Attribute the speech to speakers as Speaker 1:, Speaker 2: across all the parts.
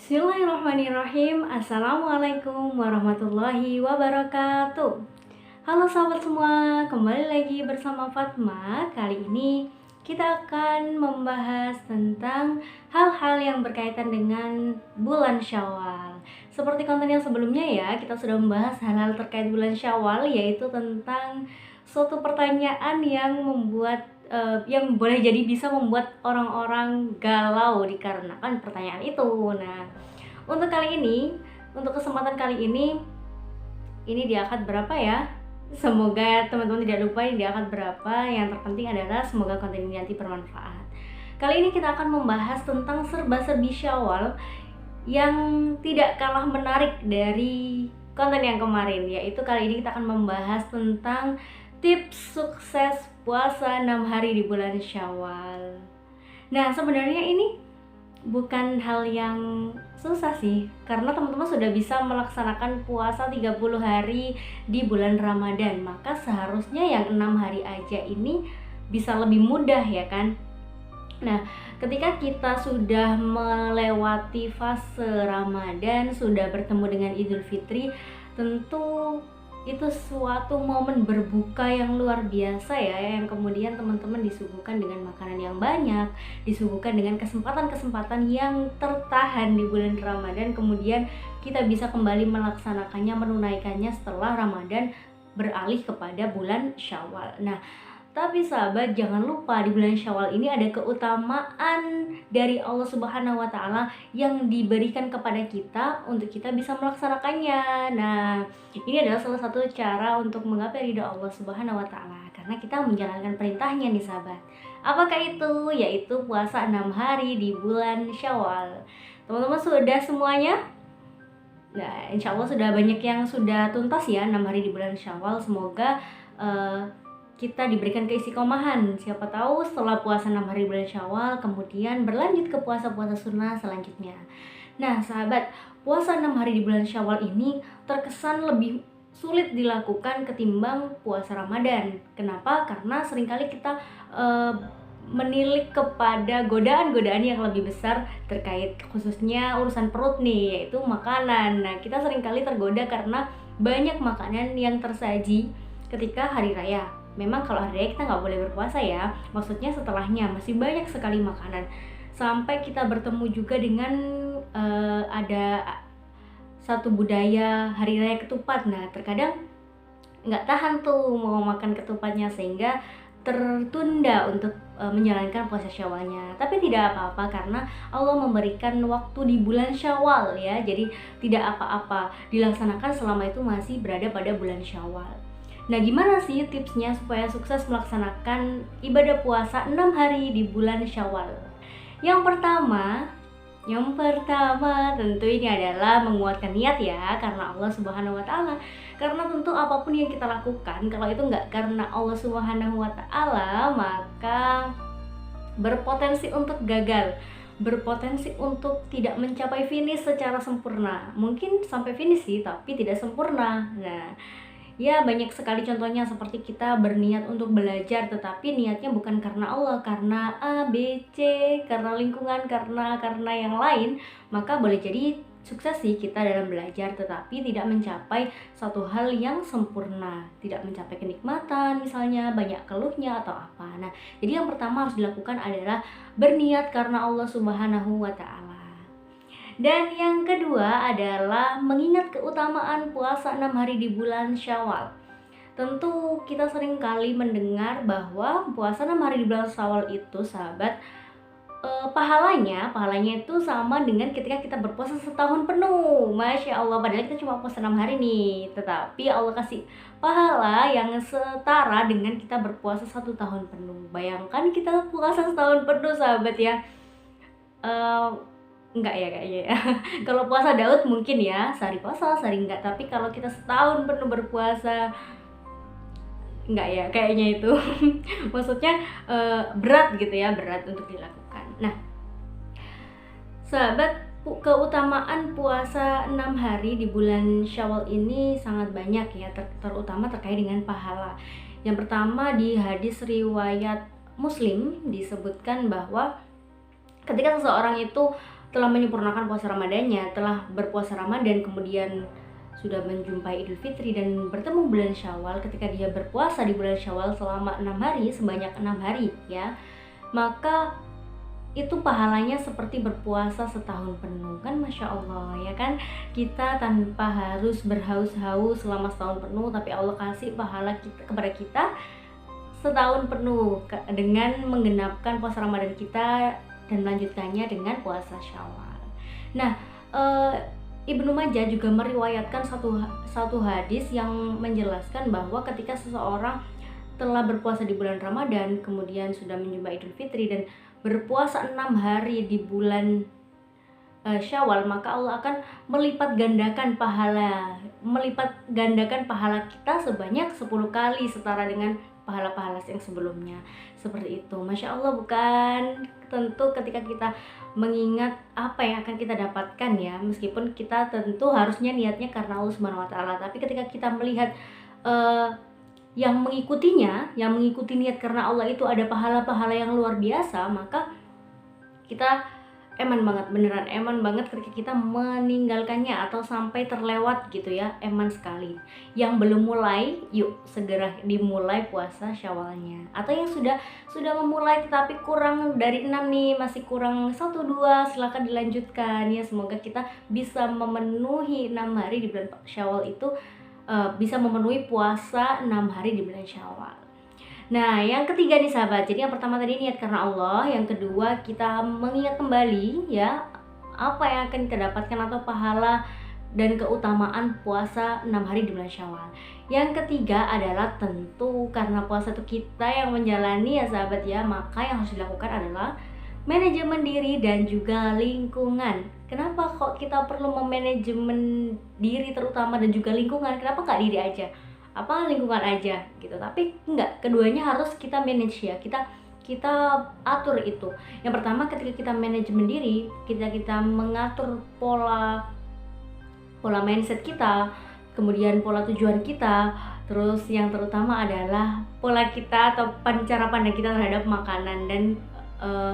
Speaker 1: Bismillahirrahmanirrahim. Assalamualaikum warahmatullahi wabarakatuh. Halo sahabat semua, kembali lagi bersama Fatma. Kali ini kita akan membahas tentang hal-hal yang berkaitan dengan bulan Syawal. Seperti konten yang sebelumnya ya, kita sudah membahas hal-hal terkait bulan Syawal, yaitu tentang suatu pertanyaan yang yang boleh jadi bisa membuat orang-orang galau dikarenakan pertanyaan itu. Nah, untuk kali ini, untuk kesempatan kali ini di akad berapa ya? Semoga teman-teman tidak lupa di akad berapa. Yang terpenting adalah semoga konten ini nanti bermanfaat. Kali ini kita akan membahas tentang serba-serbi Syawal yang tidak kalah menarik dari konten yang kemarin, yaitu kali ini kita akan membahas tentang tips sukses puasa 6 hari di bulan Syawal. Nah, sebenarnya ini bukan hal yang susah sih, karena teman-teman sudah bisa melaksanakan puasa 30 hari di bulan Ramadan. Maka seharusnya yang 6 hari aja ini bisa lebih mudah ya kan. Nah, ketika kita sudah melewati fase Ramadan, sudah bertemu dengan Idul Fitri, tentu itu suatu momen berbuka yang luar biasa ya, yang kemudian teman-teman disuguhkan dengan makanan yang banyak, disuguhkan dengan kesempatan-kesempatan yang tertahan di bulan Ramadan, kemudian kita bisa kembali melaksanakannya, menunaikannya setelah Ramadan beralih kepada bulan Syawal. Nah, tapi sahabat, jangan lupa di bulan Syawal ini ada keutamaan dari Allah Subhanahu wa Ta'ala yang diberikan kepada kita untuk kita bisa melaksanakannya. Nah, ini adalah salah satu cara untuk menggapai ridho Allah Subhanahu wa Ta'ala, karena kita menjalankan perintahnya nih sahabat. Apakah itu? Yaitu puasa 6 hari di bulan Syawal. Teman-teman sudah semuanya? Nah, insya Allah sudah banyak yang sudah tuntas ya 6 hari di bulan Syawal. Semoga kita diberikan keistiqomahan. Siapa tahu setelah puasa 6 hari bulan Syawal kemudian berlanjut ke puasa-puasa sunnah selanjutnya. Nah sahabat, puasa 6 hari di bulan Syawal ini terkesan lebih sulit dilakukan ketimbang puasa Ramadan. Kenapa? Karena seringkali kita menilik kepada godaan-godaan yang lebih besar terkait khususnya urusan perut nih, yaitu makanan. Nah, kita seringkali tergoda karena banyak makanan yang tersaji ketika hari raya. Memang kalau hari raya kita nggak boleh berpuasa ya, maksudnya setelahnya masih banyak sekali makanan. Sampai kita bertemu juga dengan ada satu budaya hari raya ketupat. Nah, terkadang nggak tahan tuh mau makan ketupatnya sehingga tertunda untuk menjalankan puasa Syawalnya. Tapi tidak apa-apa karena Allah memberikan waktu di bulan Syawal ya. Jadi tidak apa-apa, dilaksanakan selama itu masih berada pada bulan Syawal. Nah, gimana sih tipsnya supaya sukses melaksanakan ibadah puasa 6 hari di bulan Syawal? Yang pertama tentu ini adalah menguatkan niat ya, karena Allah Subhanahu wa Ta'ala. Karena tentu apapun yang kita lakukan, kalau itu nggak karena Allah Subhanahu wa Ta'ala, maka berpotensi untuk gagal, berpotensi untuk tidak mencapai finish secara sempurna. Mungkin sampai finish sih, tapi tidak sempurna. Nah, ya banyak sekali contohnya, seperti kita berniat untuk belajar tetapi niatnya bukan karena Allah, karena A, B, C, karena lingkungan, karena yang lain, maka boleh jadi sukses sih kita dalam belajar tetapi tidak mencapai satu hal yang sempurna, tidak mencapai kenikmatan misalnya, banyak keluhnya atau apa. Nah, jadi yang pertama harus dilakukan adalah berniat karena Allah Subhanahu wa Ta'ala. Dan yang kedua adalah mengingat keutamaan puasa 6 hari di bulan Syawal. Tentu kita sering kali mendengar bahwa puasa 6 hari di bulan Syawal itu sahabat, pahalanya itu sama dengan ketika kita berpuasa setahun penuh. Masya Allah, padahal kita cuma puasa 6 hari nih, tetapi Allah kasih pahala yang setara dengan kita berpuasa 1 tahun penuh. Bayangkan kita puasa setahun penuh sahabat ya. Enggak ya kayaknya ya. Kalau puasa Daud mungkin ya, sehari puasa, sehari enggak. Tapi kalau kita setahun penuh berpuasa, enggak ya kayaknya itu. Maksudnya berat gitu ya, berat untuk dilakukan. Nah, sahabat, keutamaan puasa 6 hari di bulan Syawal ini sangat banyak ya, terutama terkait dengan pahala. Yang pertama, di hadis riwayat Muslim disebutkan bahwa ketika seseorang itu telah menyempurnakan puasa Ramadannya, telah berpuasa Ramadan kemudian sudah menjumpai Idul Fitri dan bertemu bulan Syawal, ketika dia berpuasa di bulan Syawal selama 6 hari, sebanyak 6 hari ya, maka itu pahalanya seperti berpuasa setahun penuh. Kan Masya Allah ya kan, kita tanpa harus berhaus-haus selama setahun penuh, tapi Allah kasih pahala kepada kita setahun penuh dengan menggenapkan puasa Ramadan kita dan melanjutkannya dengan puasa Syawal. Nah, Ibnu Majah juga meriwayatkan satu hadis yang menjelaskan bahwa ketika seseorang telah berpuasa di bulan Ramadan, kemudian sudah menjumpai Idul Fitri dan berpuasa 6 hari di bulan Syawal, maka Allah akan melipat gandakan pahala kita sebanyak 10 kali, setara dengan pahala-pahala yang sebelumnya. Seperti itu. Masya Allah bukan? Tentu ketika kita mengingat apa yang akan kita dapatkan ya, meskipun kita tentu harusnya niatnya karena Allah Subhanahu wa taala, tapi ketika kita melihat yang mengikutinya, yang mengikuti niat karena Allah itu ada pahala-pahala yang luar biasa, maka kita beneran eman banget ketika kita meninggalkannya atau sampai terlewat gitu ya, eman sekali. Yang belum mulai, yuk segera dimulai puasa Syawalnya. Atau yang sudah memulai tetapi kurang dari 6 nih, masih kurang 1-2, silakan dilanjutkan ya. Semoga kita bisa memenuhi 6 hari di bulan Syawal itu, bisa memenuhi puasa 6 hari di bulan Syawal. Nah, yang ketiga nih sahabat, jadi yang pertama tadi niat karena Allah, yang kedua kita mengingat kembali ya apa yang akan kita dapatkan atau pahala dan keutamaan puasa 6 hari di bulan Syawal. Yang ketiga adalah tentu karena puasa itu kita yang menjalani ya sahabat ya, maka yang harus dilakukan adalah manajemen diri dan juga lingkungan. Kenapa kok kita perlu memanajemen diri terutama dan juga lingkungan? Kenapa nggak diri aja? Apa lingkungan aja gitu? Tapi enggak, keduanya harus kita manage ya. Kita atur itu. Yang pertama ketika kita manajemen diri, kita mengatur pola mindset kita, kemudian pola tujuan kita, terus yang terutama adalah pola kita atau cara pandang kita terhadap makanan dan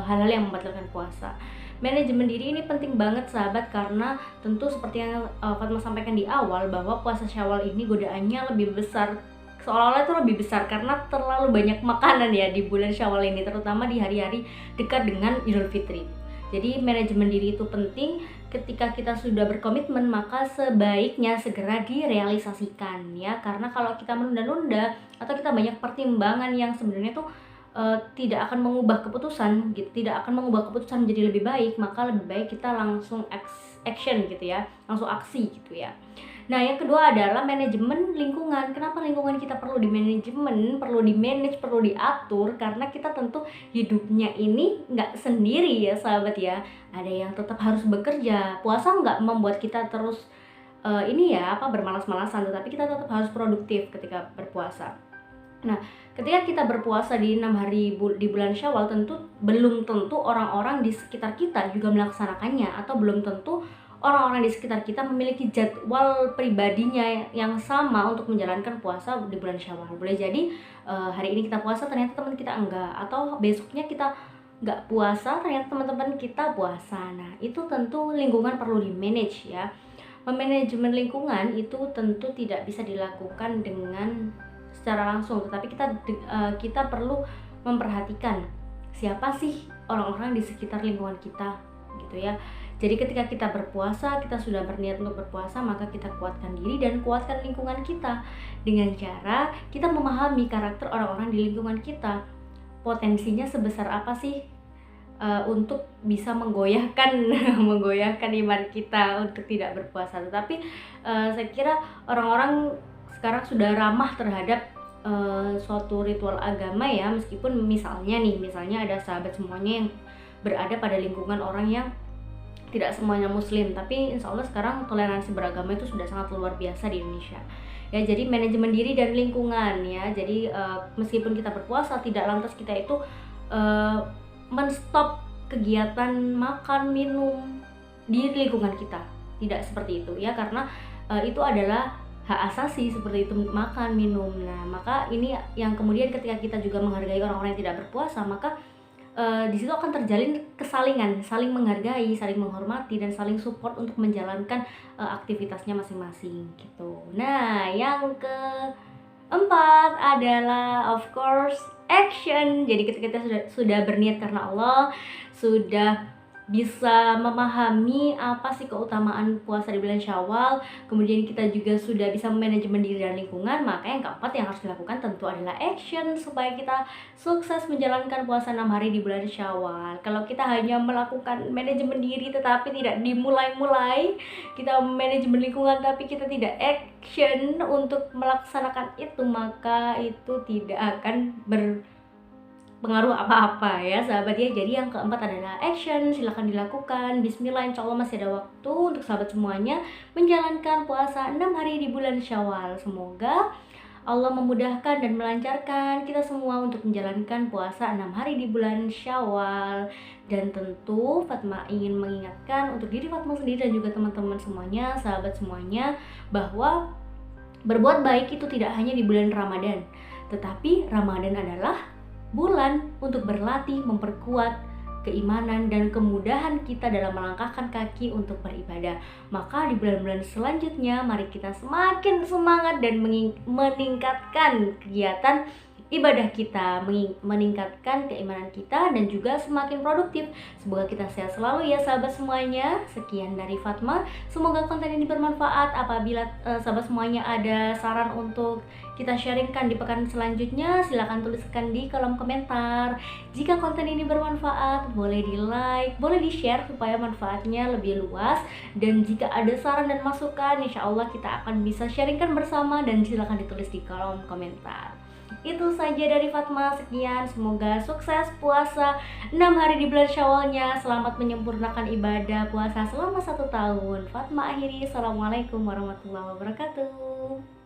Speaker 1: hal-hal yang membatalkan puasa. Manajemen diri ini penting banget sahabat, karena tentu seperti yang Fatma sampaikan di awal bahwa puasa Syawal ini godaannya lebih besar, seolah-olah itu lebih besar karena terlalu banyak makanan ya di bulan Syawal ini, terutama di hari-hari dekat dengan Idul Fitri. Jadi manajemen diri itu penting. Ketika kita sudah berkomitmen maka sebaiknya segera direalisasikan ya, karena kalau kita menunda-nunda atau kita banyak pertimbangan yang sebenarnya tuh tidak akan mengubah keputusan gitu, tidak akan mengubah keputusan menjadi lebih baik, maka lebih baik kita langsung action gitu ya, langsung aksi gitu ya. Nah, yang kedua adalah manajemen lingkungan. Kenapa lingkungan kita perlu dimanajemen, perlu dimanage, perlu diatur? Karena kita tentu hidupnya ini nggak sendiri ya sahabat ya. Ada yang tetap harus bekerja. Puasa nggak membuat kita terus bermalas-malasan, tetapi kita tetap harus produktif ketika berpuasa. Nah, ketika kita berpuasa di 6 hari di bulan Syawal, belum tentu orang-orang di sekitar kita juga melaksanakannya, atau belum tentu orang-orang di sekitar kita memiliki jadwal pribadinya yang sama untuk menjalankan puasa di bulan Syawal. Boleh jadi hari ini kita puasa ternyata teman kita enggak, atau besoknya kita enggak puasa ternyata teman-teman kita puasa. Nah, itu tentu lingkungan perlu di-manage ya. Memanajemen lingkungan itu tentu tidak bisa dilakukan dengan secara langsung, tetapi kita perlu memperhatikan siapa sih orang-orang di sekitar lingkungan kita gitu ya. Jadi ketika kita berpuasa, kita sudah berniat untuk berpuasa, maka kita kuatkan diri dan kuatkan lingkungan kita dengan cara kita memahami karakter orang-orang di lingkungan kita, potensinya sebesar apa sih untuk bisa menggoyahkan iman kita untuk tidak berpuasa. Tetapi saya kira orang-orang sekarang sudah ramah terhadap suatu ritual agama ya, meskipun misalnya ada sahabat semuanya yang berada pada lingkungan orang yang tidak semuanya muslim, tapi insya Allah sekarang toleransi beragama itu sudah sangat luar biasa di Indonesia ya. Jadi manajemen diri dan lingkungan ya, jadi meskipun kita berpuasa tidak lantas kita itu menstop kegiatan makan minum di lingkungan kita, tidak seperti itu ya, karena itu adalah hak asasi seperti itu, makan minum. Nah, maka ini yang kemudian ketika kita juga menghargai orang-orang yang tidak berpuasa, maka di situ akan terjalin kesalingan, saling menghargai, saling menghormati, dan saling support untuk menjalankan aktivitasnya masing-masing gitu. Nah, yang keempat adalah of course action. Jadi kita sudah berniat karena Allah, sudah bisa memahami apa sih keutamaan puasa di bulan Syawal, kemudian kita juga sudah bisa manajemen diri dan lingkungan, maka yang keempat yang harus dilakukan tentu adalah action supaya kita sukses menjalankan puasa 6 hari di bulan Syawal. Kalau kita hanya melakukan manajemen diri tetapi tidak dimulai-mulai, kita manajemen lingkungan tapi kita tidak action untuk melaksanakan itu, maka itu tidak akan pengaruh apa-apa ya sahabat ya. Jadi yang keempat adalah action, silahkan dilakukan. Bismillah, insya Allah masih ada waktu untuk sahabat semuanya menjalankan puasa 6 hari di bulan Syawal. Semoga Allah memudahkan dan melancarkan kita semua untuk menjalankan puasa 6 hari di bulan Syawal. Dan tentu Fatma ingin mengingatkan untuk diri Fatma sendiri dan juga teman-teman semuanya, sahabat semuanya, bahwa berbuat baik itu tidak hanya di bulan Ramadan, tetapi Ramadan adalah bulan untuk berlatih, memperkuat keimanan dan kemudahan kita dalam melangkahkan kaki untuk beribadah. Maka di bulan-bulan selanjutnya mari kita semakin semangat dan meningkatkan kegiatan ibadah kita, meningkatkan keimanan kita, dan juga semakin produktif. Semoga kita sehat selalu ya sahabat semuanya. Sekian dari Fatma, semoga konten ini bermanfaat. Apabila sahabat semuanya ada saran untuk kita sharingkan di pekan selanjutnya, silahkan tuliskan di kolom komentar. Jika konten ini bermanfaat, boleh di like, boleh di share supaya manfaatnya lebih luas. Dan jika ada saran dan masukan, insya Allah kita akan bisa sharingkan bersama, dan silahkan ditulis di kolom komentar. Itu saja dari Fatma, sekian. Semoga sukses puasa 6 hari di bulan Syawalnya. Selamat menyempurnakan ibadah puasa selama 1 tahun. Fatma akhiri, assalamualaikum warahmatullahi wabarakatuh.